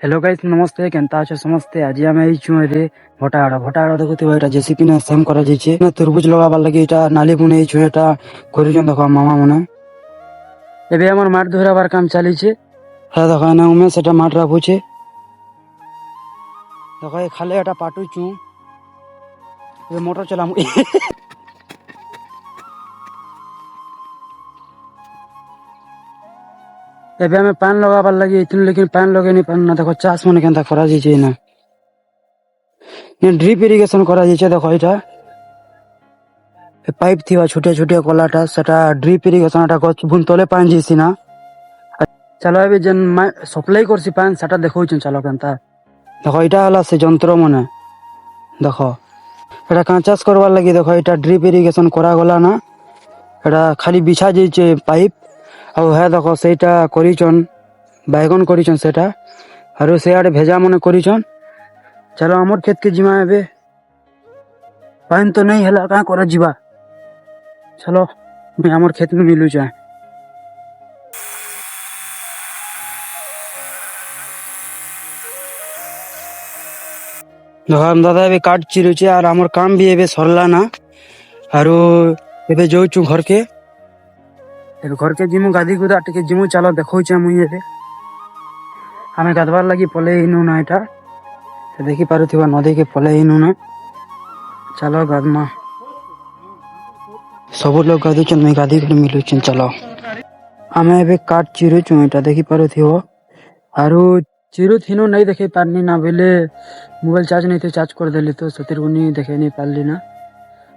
Hello guys नमस्ते केनता अच्छे समस्ते आज आम ये भटाड़ देखुव ये जेसीपी ने सेम कर तुरबुज लगाबार लगे नाली बुने एटा कर देख मामा मैंने एबे आमार माठ धराबार काम चली देख एने उमेश एटा माठ राखुचे देख ये खाले एटा पाटुचु ये मोटर चलाम एबे हमें पान लगाबार लगे लेकिन पान लगे नहीं पान ना देखो चाष मन के करा ना ड्रिप इरिगेशन करा देखो ये पाइप थी छोटिया छोटिया कलाटा सेटा ड्रिप इरिगेशन गछ बुन तले पान जीसी ना चलो अभी जेन सप्लाई करसी पान सेटा देखो चलो केनता देखो इटा हला से जंत्र मने देखो एटा काँ चाष करवार लगी देखो इटा ड्रिप इरिगेशन करा गला ना एटा खाली बिछा जाइए पाइप और है देखो सेटा करिचन बैगन करिचन सेटा और से आड़े भेजा मने करिचन चलो आमर खेत के जिमा एबे पानी तो नहीं है कहाँ कर जीवा चलो मैं आमर खेत में मिलू जाए देखो हम दादा एबे काट चिरुचे और आमर काम भी एबे सरला ना और एबे जोचु घर के जिमु गाधी गुदा टिके जिमु चलो देखो मुई एबे हमें गाधवार लगी पले इनु ना एटा देखी पारुथिबा नदी के पले इनु ना चलो गाधमा सब लोग गाधी चल मैं गाधी के मिलू चलो हमें एबे काट चिरुचु एटा देखी पारुथिबो आरो चिरु थिनो नहीं देखे पारनी ना बेले मोबाइल चार्ज नहीं थे चार्ज कर देली तो सतिर गुनी देखे नहीं पारली ना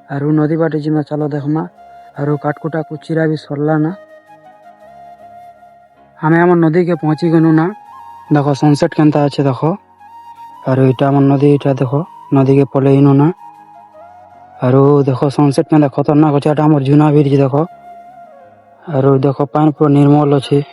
आरो नदी बाटे जिमा चलो देखमा आरो काटकुटा को चिरा भी सरला ना हमें आम नदी के पहुंची गनु ना देखो सनसेट केनता अच्छे देखो और इटा आम नदी इटा देखो नदी के पले इनु ना और देखो सनसेट केनता खतरनाक अच्छे आम झुना भी देखो और देखो पानी पूरा निर्मल अच्छे।